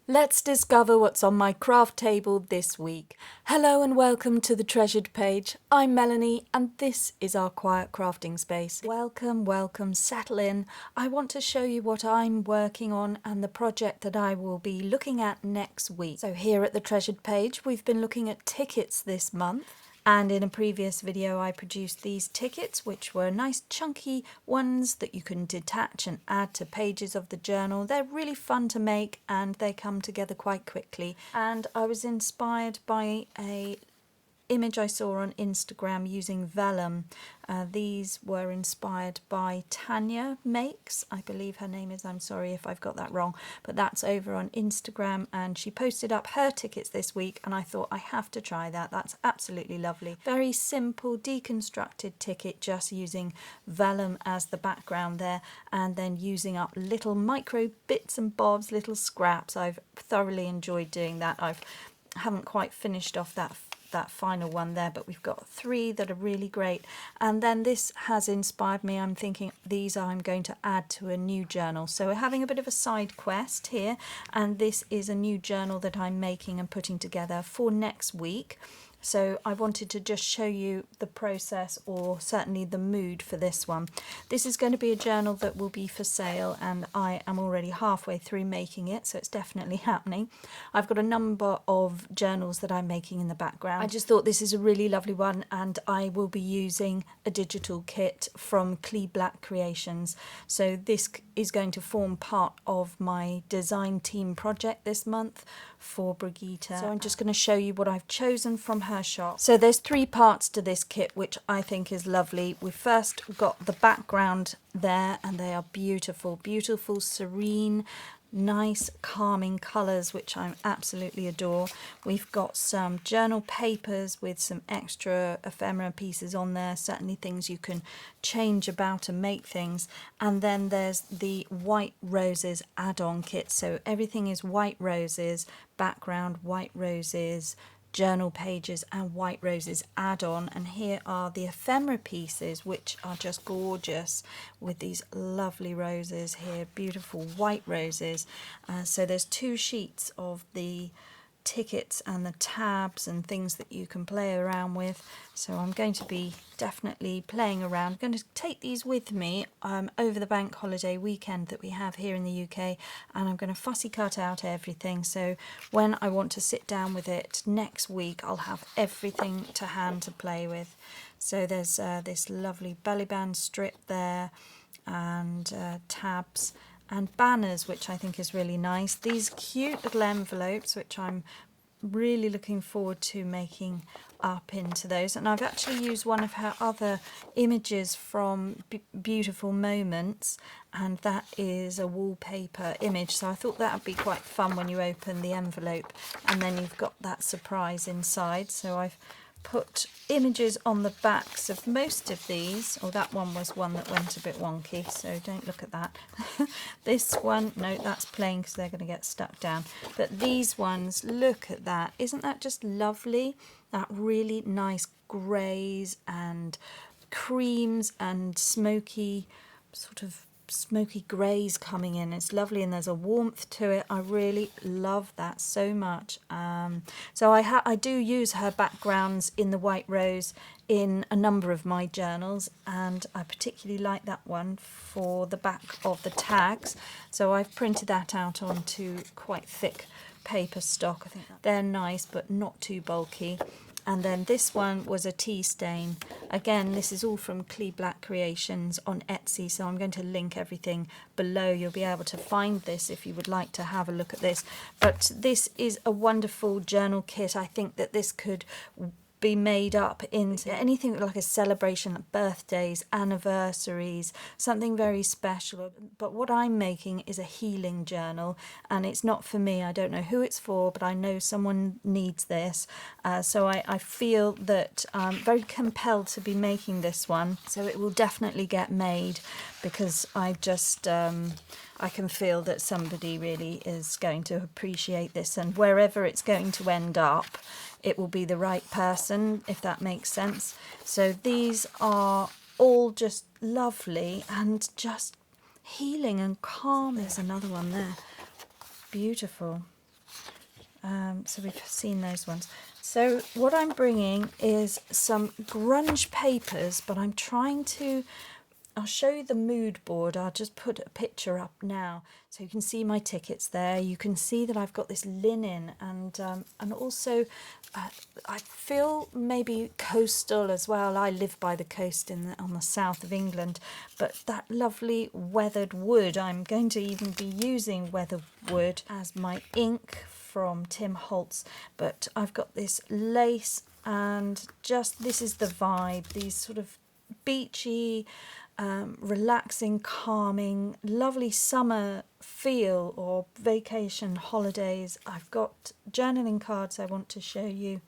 Let's discover what's on my craft table this week. Hello and welcome to the Treasured Page. I'm Melanie and this is our quiet crafting space. Welcome, settle in. I want to show you what I'm working on and the project that I will be looking at next week. So here at the Treasured Page, we've been looking at tickets this month. And in a previous video I produced these tickets, which were nice chunky ones that you can detach and add to pages of the journal. They're really fun to make and they come together quite quickly. And I was inspired by a image I saw on Instagram using vellum. These were inspired by Tanya Makes, I believe her name is. I'm sorry if I've got that wrong, but that's over on Instagram and she posted up her tickets this week and I thought I have to try that. That's absolutely lovely. Very simple deconstructed ticket, just using vellum as the background there and then using up little micro bits and bobs, little scraps. I've thoroughly enjoyed doing that. Haven't quite finished off that final one there, but we've got 3 that are really great. And then this has inspired me. I'm thinking these I'm going to add to a new journal. So we're having a bit of a side quest here, and this is a new journal that I'm making and putting together for next week. So I wanted to just show you the process, or certainly the mood for this one. This is going to be a journal that will be for sale and I am already halfway through making it, so it's definitely happening. I've got a number of journals that I'm making in the background. I just thought this is a really lovely one and I will be using a digital kit from Clee Black Creations. So this is going to form part of my design team project this month for Brigitte. So I'm just going to show you what I've chosen from her shop. So there's 3 parts to this kit, which I think is lovely. We've first got the background there and they are beautiful, beautiful, serene, nice calming colours, which I absolutely adore. We've got some journal papers with some extra ephemera pieces on there, certainly things you can change about and make things. And then there's the white roses add-on kit, so everything is white roses, background, white roses, journal pages and white roses add-on. And here are the ephemera pieces, which are just gorgeous with these lovely roses here, beautiful white roses. So there's 2 sheets of the tickets and the tabs and things that you can play around with. So I'm going to be definitely playing around. I'm going to take these with me over the bank holiday weekend that we have here in the UK, and I'm going to fussy cut out everything, so when I want to sit down with it next week I'll have everything to hand to play with. So there's this lovely belly band strip there and tabs and banners, which I think is really nice. These cute little envelopes, which I'm really looking forward to making up into those. And I've actually used one of her other images from Beautiful Moments, and that is a wallpaper image. So I thought that would be quite fun when you open the envelope and then you've got that surprise inside. So I've put images on the backs of most of these. Oh, that one was one that went a bit wonky, so don't look at that. This one, no, that's plain because they're going to get stuck down. But these ones, look at that. Isn't that just lovely? That really nice greys and creams and smoky, sort of smoky greys coming in. It's lovely and there's a warmth to it. I really love that so much. So I do use her backgrounds in the white rose in a number of my journals, and I particularly like that one for the back of the tags. So I've printed that out onto quite thick paper stock. I think they're nice but not too bulky. And then this one was a tea stain. Again, this is all from Clee Black Creations on Etsy, so I'm going to link everything below. You'll be able to find this if you would like to have a look at this. But this is a wonderful journal kit. I think that this could be made up into anything like a celebration, like birthdays, anniversaries, something very special. But what I'm making is a healing journal, and it's not for me. I don't know who it's for, but I know someone needs this. So I feel that I'm very compelled to be making this one. So it will definitely get made, because I just I can feel that somebody really is going to appreciate this, and wherever it's going to end up, it will be the right person, if that makes sense. So these are all just lovely and just healing and calm. There's another one there. Beautiful. So we've seen those ones. So what I'm bringing is some grunge papers, but I'm trying to, I'll show you the mood board. I'll just put a picture up now so you can see my tickets there. You can see that I've got this linen and also I feel maybe coastal as well. I live by the coast on the south of England, but that lovely weathered wood, I'm going to even be using weathered wood as my ink from Tim Holtz, but I've got this lace and just this is the vibe, these sort of beachy, relaxing, calming, lovely summer feel or vacation holidays. I've got journaling cards I want to show you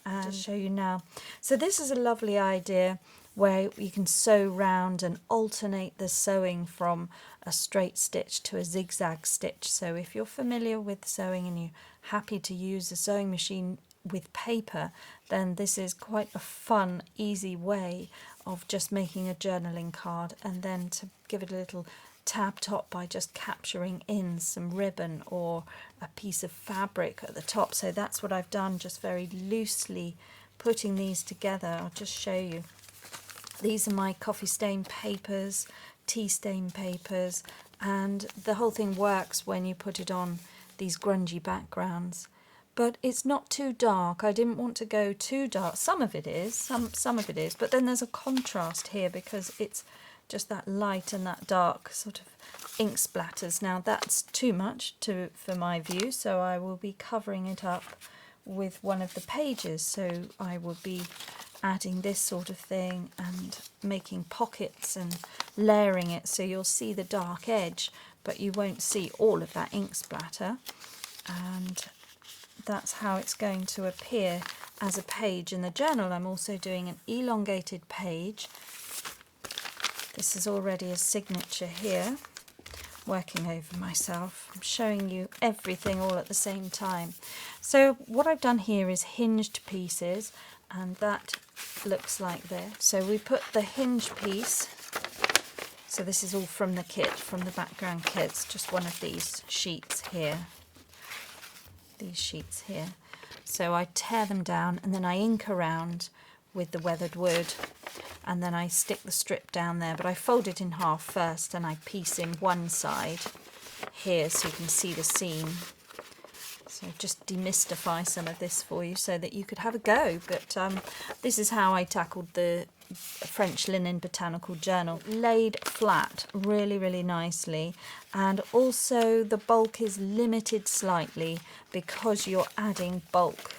and show you now. So this is a lovely idea where you can sew round and alternate the sewing from a straight stitch to a zigzag stitch. So if you're familiar with sewing and you're happy to use a sewing machine with paper, then this is quite a fun, easy way of just making a journaling card, and then to give it a little tab top by just capturing in some ribbon or a piece of fabric at the top. So that's what I've done, just very loosely putting these together. I'll just show you. These are my coffee stain papers, tea stain papers, and the whole thing works when you put it on these grungy backgrounds. But it's not too dark. I didn't want to go too dark. Some of it is, some of it is, but then there's a contrast here because it's just that light and that dark sort of ink splatters. Now that's too much for my view, so I will be covering it up with one of the pages. So I will be adding this sort of thing and making pockets and layering it, so you'll see the dark edge, but you won't see all of that ink splatter. And that's how it's going to appear as a page in the journal. I'm also doing an elongated page. This is already a signature here, working over myself. I'm showing you everything all at the same time. So what I've done here is hinged pieces, and that looks like this. So we put the hinge piece, so this is all from the kit, from the background kits, just one of these sheets here. These sheets here. So I tear them down and then I ink around with the weathered wood, and then I stick the strip down there, but I fold it in half first and I piece in one side here so you can see the seam. So just demystify some of this for you so that you could have a go. But this is how I tackled the French linen botanical journal. Laid flat really, really nicely, and also the bulk is limited slightly because you're adding bulk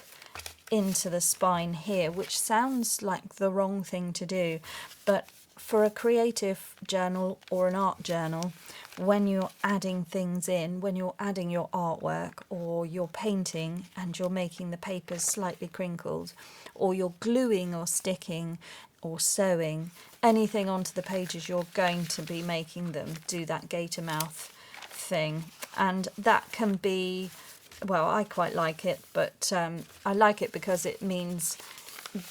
into the spine here, which sounds like the wrong thing to do, but for a creative journal or an art journal, when you're adding things in, when you're adding your artwork or you're painting and you're making the papers slightly crinkled, or you're gluing or sticking or sewing anything onto the pages, you're going to be making them do that gator mouth thing. And that can be, well, I quite like it, but I like it because it means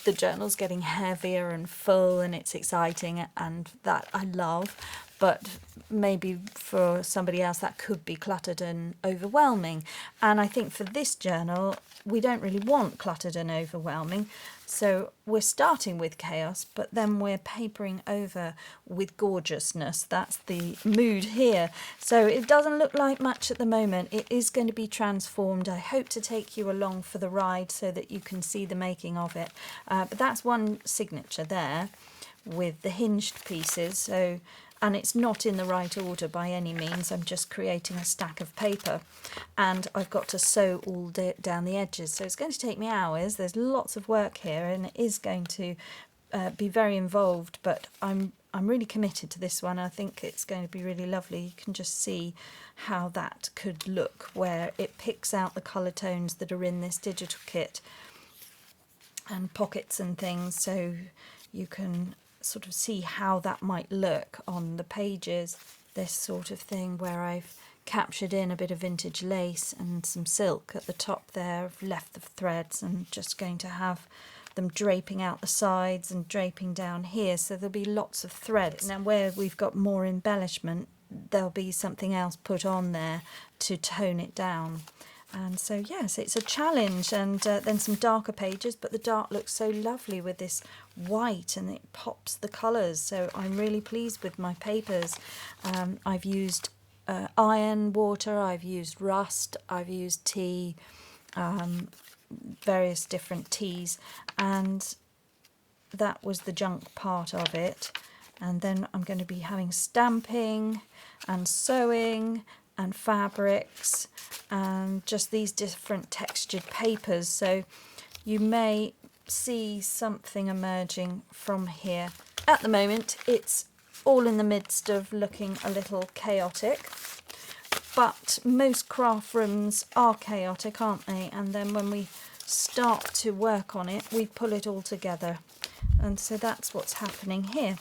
the journal's getting heavier and full and it's exciting, and that I love. But maybe for somebody else that could be cluttered and overwhelming. And I think for this journal, we don't really want cluttered and overwhelming. So we're starting with chaos, but then we're papering over with gorgeousness. That's the mood here. So it doesn't look like much at the moment. It is going to be transformed. I hope to take you along for the ride so that you can see the making of it. But that's one signature there with the hinged pieces. So, and it's not in the right order by any means. I'm just creating a stack of paper, and I've got to sew all down the edges. So it's going to take me hours. There's lots of work here, and it is going to be very involved. But I'm really committed to this one. I think it's going to be really lovely. You can just see how that could look, where it picks out the colour tones that are in this digital kit and pockets and things, so you can sort of see how that might look on the pages. This sort of thing where I've captured in a bit of vintage lace and some silk at the top there. I've left the threads and just going to have them draping out the sides and draping down here, so there'll be lots of threads. Now where we've got more embellishment, there'll be something else put on there to tone it down. And so yes, it's a challenge. And then some darker pages, but the dark looks so lovely with this white and it pops the colours. So I'm really pleased with my papers. I've used iron water, I've used rust, I've used tea, various different teas, and that was the junk part of it. And then I'm going to be having stamping and sewing and fabrics and just these different textured papers. So you may see something emerging from here. At the moment it's all in the midst of looking a little chaotic, but most craft rooms are chaotic, aren't they? And then when we start to work on it, we pull it all together. And so that's what's happening here.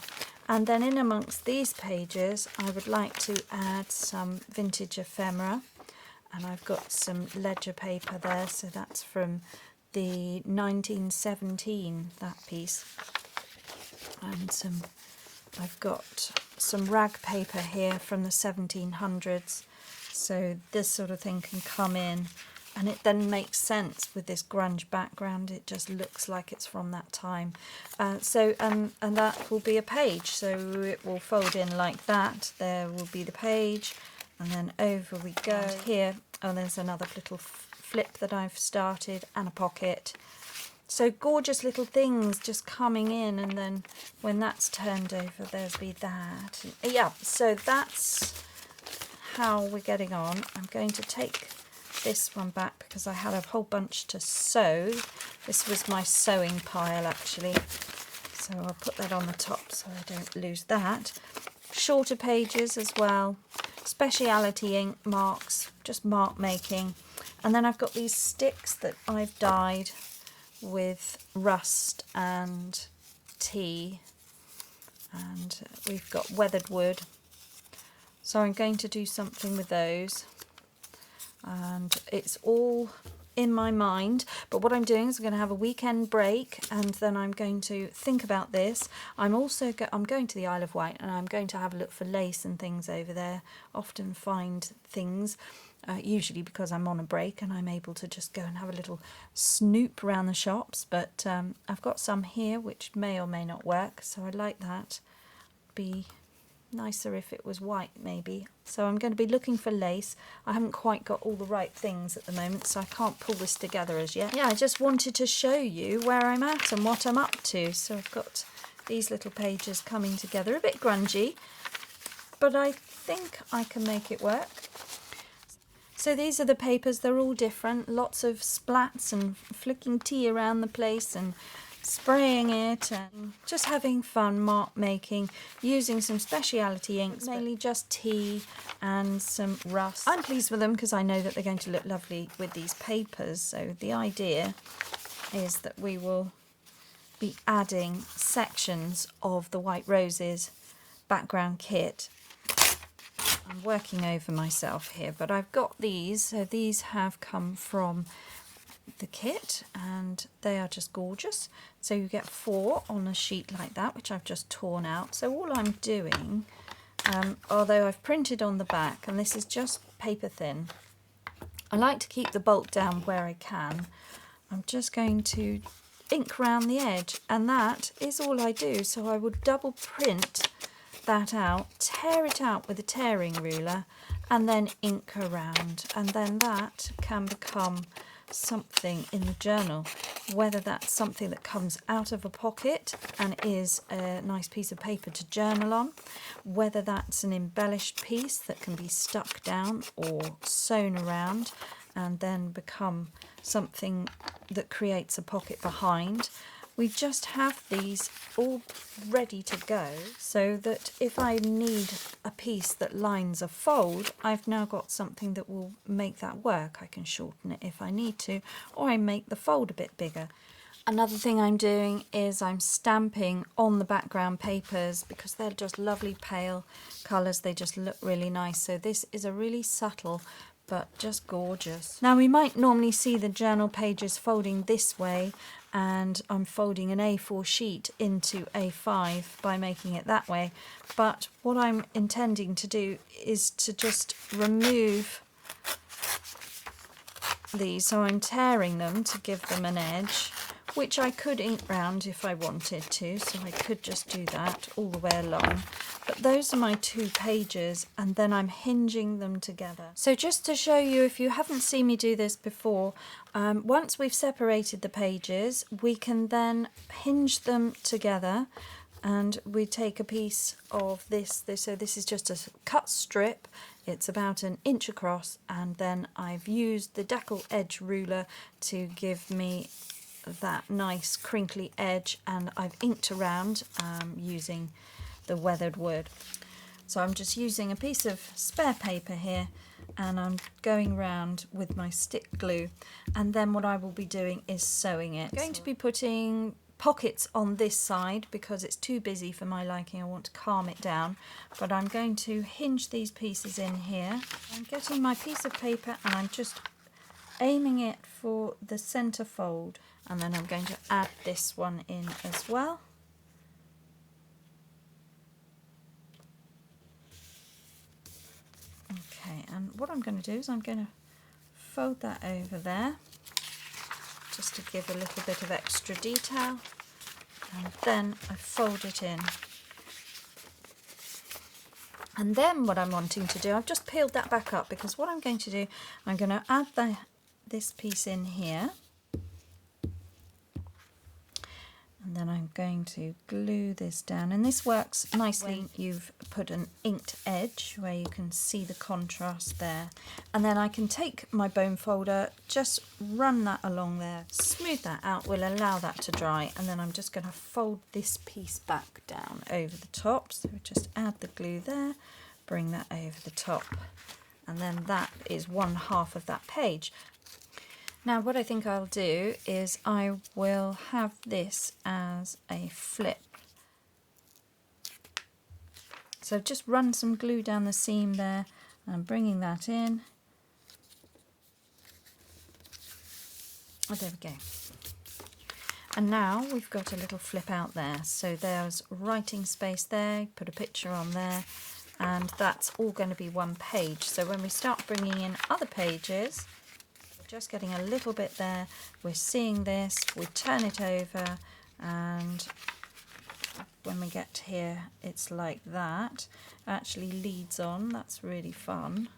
And then in amongst these pages, I would like to add some vintage ephemera. And I've got some ledger paper there, so that's from the 1917, that piece. And I've got some rag paper here from the 1700s. So this sort of thing can come in, and it then makes sense with this grunge background. It just looks like it's from that time. And that will be a page, so it will fold in like that. There will be the page, and then over we go. And here, oh, there's another little flip that I've started, and a pocket. So gorgeous little things just coming in, and then when that's turned over, there's be that. Yeah, so that's how we're getting on. I'm going to take this one back because I had a whole bunch to sew. This was my sewing pile actually, so I'll put that on the top so I don't lose that. Shorter pages as well, speciality ink marks, just mark making. And then I've got these sticks that I've dyed with rust and tea, and we've got weathered wood, so I'm going to do something with those. And it's all in my mind, but what I'm doing is I'm going to have a weekend break, and then I'm going to think about this. I'm going to the Isle of Wight, and I'm going to have a look for lace and things over there. Often find things, usually because I'm on a break and I'm able to just go and have a little snoop around the shops, but I've got some here which may or may not work, so I like that. Be nicer if it was white maybe. So I'm going to be looking for lace. I haven't quite got all the right things at the moment, so I can't pull this together as yet. Yeah, I just wanted to show you where I'm at and what I'm up to. So I've got these little pages coming together, a bit grungy, but I think I can make it work. So these are the papers. They're all different, lots of splats and flicking tea around the place and spraying it and just having fun mark making, using some speciality inks, mainly just tea and some rust. I'm pleased with them because I know that they're going to look lovely with these papers. So the idea is that we will be adding sections of the White Roses background kit. I'm working over myself here, but I've got these. So these have come from the kit and they are just gorgeous. So you get 4 on a sheet like that, which I've just torn out. So all I'm doing, although I've printed on the back, and this is just paper thin, I like to keep the bulk down where I can. I'm just going to ink around the edge, and that is all I do. So I would double print that out, tear it out with a tearing ruler, and then ink around, and then that can become something in the journal, whether that's something that comes out of a pocket and is a nice piece of paper to journal on, whether that's an embellished piece that can be stuck down or sewn around and then become something that creates a pocket behind. We just have these all ready to go, so that if I need a piece that lines a fold, I've now got something that will make that work. I can shorten it if I need to, or I make the fold a bit bigger. Another thing I'm doing is I'm stamping on the background papers because they're just lovely pale colours. They just look really nice. So this is a really subtle but just gorgeous. Now we might normally see the journal pages folding this way, and I'm folding an A4 sheet into A5 by making it that way, but what I'm intending to do is to just remove these, so I'm tearing them to give them an edge, which I could ink round if I wanted to, so I could just do that all the way along. But those are my 2 pages, and then I'm hinging them together. So just to show you, if you haven't seen me do this before, once we've separated the pages, we can then hinge them together, and we take a piece of this, so this is just a cut strip. It's about 1 inch across, and then I've used the decal edge ruler to give me that nice crinkly edge, and I've inked around using the weathered wood. So I'm just using a piece of spare paper here, and I'm going round with my stick glue, and then what I will be doing is sewing it. I'm going to be putting pockets on this side because it's too busy for my liking. I want to calm it down, but I'm going to hinge these pieces in here. I'm getting my piece of paper and I'm just aiming it for the center fold, and then I'm going to add this one in as well. Okay, and what I'm going to do is I'm going to fold that over there just to give a little bit of extra detail, and then I fold it in. And then what I'm wanting to do, I've just peeled that back up, because what I'm going to do, I'm going to add this piece in here, and then I'm going to glue this down, and this works nicely when you've put an inked edge where you can see the contrast there. And then I can take my bone folder, just run that along there, smooth that out, we'll allow that to dry, and then I'm just going to fold this piece back down over the top. So just add the glue there, bring that over the top, and then that is 1/2 of that page. Now what I think I'll do is I will have this as a flip. So just run some glue down the seam there, and I'm bringing that in. Oh, there we go. And now we've got a little flip out there. So there's writing space there, put a picture on there, and that's all going to be 1 page. So when we start bringing in other pages, just getting a little bit there, we're seeing this, we turn it over, and when we get to here it's like that. It actually leads on, that's really fun.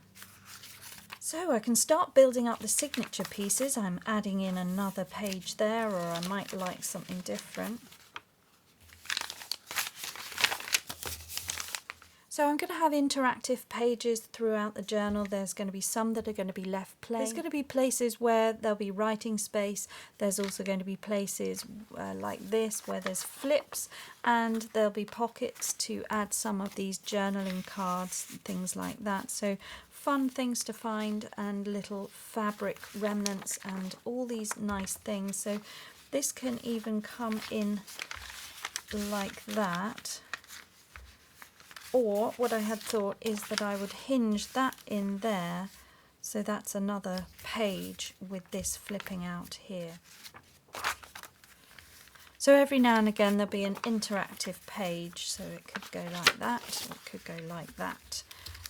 So I can start building up the signature pieces. I'm adding in another page there, or I might like something different. So I'm going to have interactive pages throughout the journal. There's going to be some that are going to be left plain. There's going to be places where there'll be writing space. There's also going to be places like this where there's flips, and there'll be pockets to add some of these journaling cards, things like that. So fun things to find, and little fabric remnants and all these nice things. So this can even come in like that. Or what I had thought is that I would hinge that in there, so that's another page with this flipping out here. So every now and again there'll be an interactive page, so it could go like that, or it could go like that,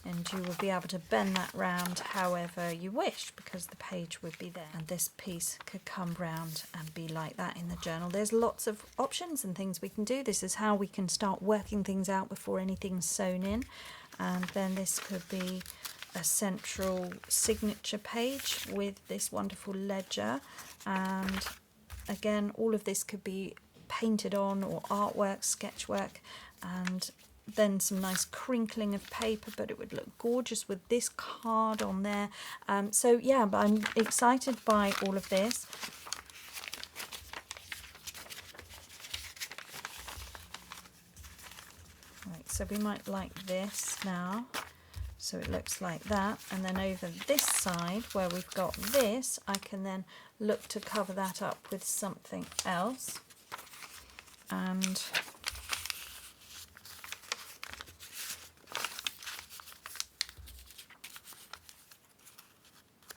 and you will be able to bend that round however you wish, because the page would be there. And this piece could come round and be like that in the journal. There's lots of options and things we can do. This is how we can start working things out before anything's sewn in. And then this could be a central signature page with this wonderful ledger, and again all of this could be painted on, or artwork, sketchwork, and then some nice crinkling of paper, but it would look gorgeous with this card on there. So yeah, but I'm excited by all of this. Right, so we might like this now, so it looks like that, and then over this side where we've got this, I can then look to cover that up with something else. And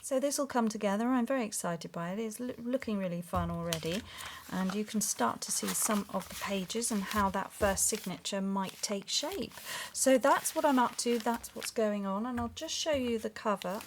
so this will come together. I'm very excited by it. It's looking really fun already, and you can start to see some of the pages and how that first signature might take shape. So that's what I'm up to, that's what's going on, and I'll just show you the cover.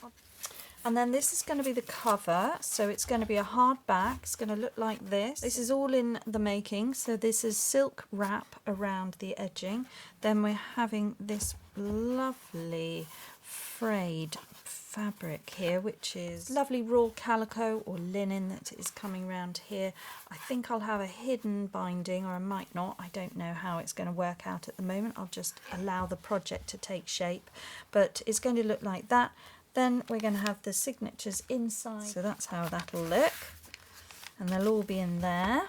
And then this is going to be the cover, so it's going to be a hard back. It's going to look like this. This is all in the making, so this is silk wrap around the edging. Then we're having this lovely frayed fabric here, which is lovely raw calico or linen that is coming around here. I think I'll have a hidden binding, or I might not. I don't know how it's going to work out at the moment. I'll just allow the project to take shape, but it's going to look like that. Then we're going to have the signatures inside, so that's how that'll look, and they'll all be in there.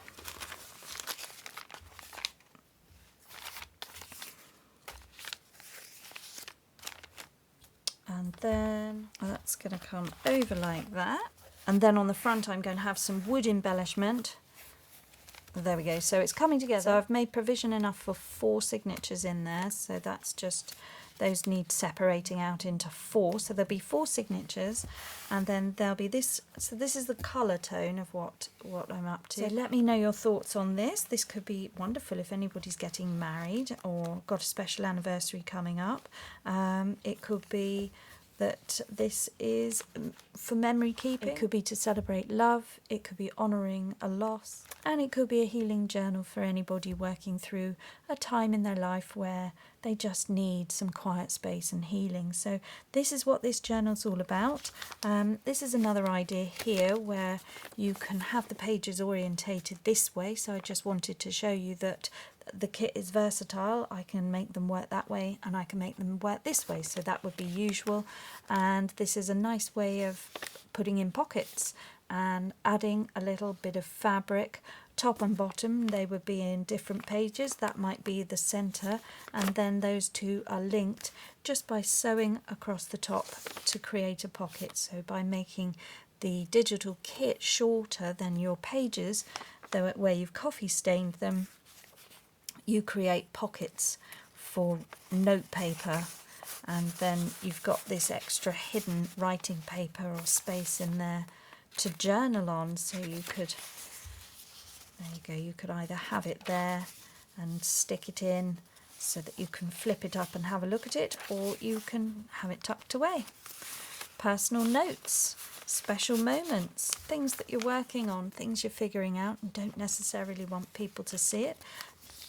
And then that's going to come over like that, and then on the front I'm going to have some wood embellishment. There we go, so it's coming together. So I've made provision enough for 4 signatures in there, so that's just, those need separating out into 4, so there'll be 4 signatures, and then there'll be this. So this is the colour tone of what I'm up to. So let me know your thoughts on this. This could be wonderful if anybody's getting married or got a special anniversary coming up. It could be that this is for memory keeping. It could be to celebrate love, it could be honouring a loss, and it could be a healing journal for anybody working through a time in their life where they just need some quiet space and healing. So this is what this journal's all about. This is another idea here where you can have the pages orientated this way, so I just wanted to show you that the kit is versatile. I can make them work that way and I can make them work this way, so that would be usual. And this is a nice way of putting in pockets and adding a little bit of fabric. Top and bottom, they would be in different pages. That might be the centre, and then those two are linked just by sewing across the top to create a pocket. So by making the digital kit shorter than your pages, though where you've coffee stained them, you create pockets for note paper, and then you've got this extra hidden writing paper or space in there to journal on. So you could, there you go, you could either have it there and stick it in so that you can flip it up and have a look at it, or you can have it tucked away. Personal notes, special moments, things that you're working on, things you're figuring out and don't necessarily want people to see it.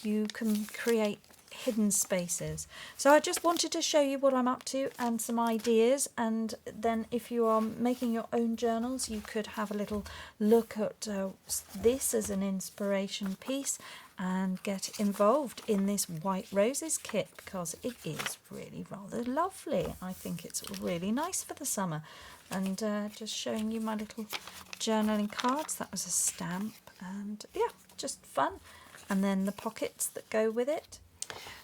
You can create hidden spaces. So I just wanted to show you what I'm up to and some ideas, and then if you are making your own journals, you could have a little look at this as an inspiration piece and get involved in this White Roses kit, because it is really rather lovely. I think it's really nice for the summer. And just showing you my little journaling cards. That was a stamp, and yeah, just fun. And then the pockets that go with it.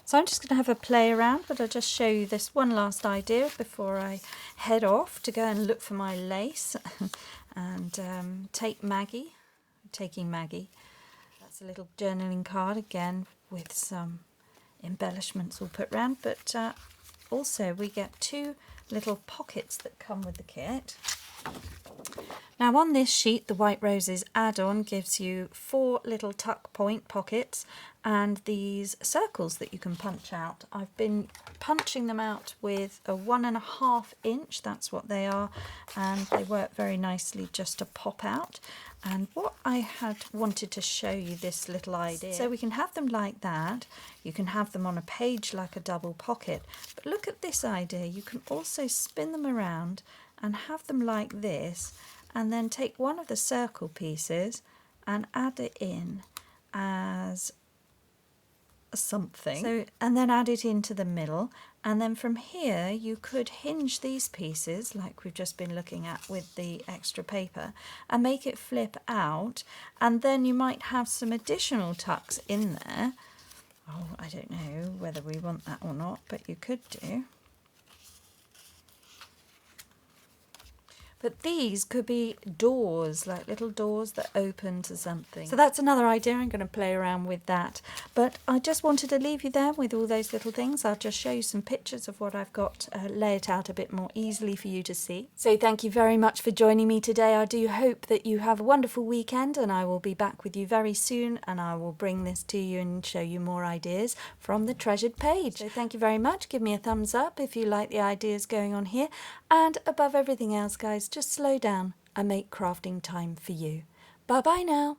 So I'm just going to have a play around, but I'll just show you this one last idea before I head off to go and look for my lace and take Maggie. Taking Maggie. That's a little journaling card again with some embellishments all put round, but also we get 2 little pockets that come with the kit. Now on this sheet, the White Roses add-on gives you 4 little tuck point pockets and these circles that you can punch out. I've been punching them out with a 1.5 inch, that's what they are, and they work very nicely just to pop out. And what I had wanted to show you this little idea. So we can have them like that, you can have them on a page like a double pocket, but look at this idea, you can also spin them around and have them like this, and then take one of the circle pieces and add it in as something. So, and then add it into the middle, and then from here you could hinge these pieces like we've just been looking at with the extra paper and make it flip out, and then you might have some additional tucks in there. Oh, I don't know whether we want that or not, but you could do. But these could be doors, like little doors that open to something. So that's another idea. I'm going to play around with that. But I just wanted to leave you there with all those little things. I'll just show you some pictures of what I've got, lay it out a bit more easily for you to see. So thank you very much for joining me today. I do hope that you have a wonderful weekend, and I will be back with you very soon, and I will bring this to you and show you more ideas from the treasured page. So thank you very much. Give me a thumbs up if you like the ideas going on here. And above everything else, guys, just slow down and make crafting time for you. Bye bye now.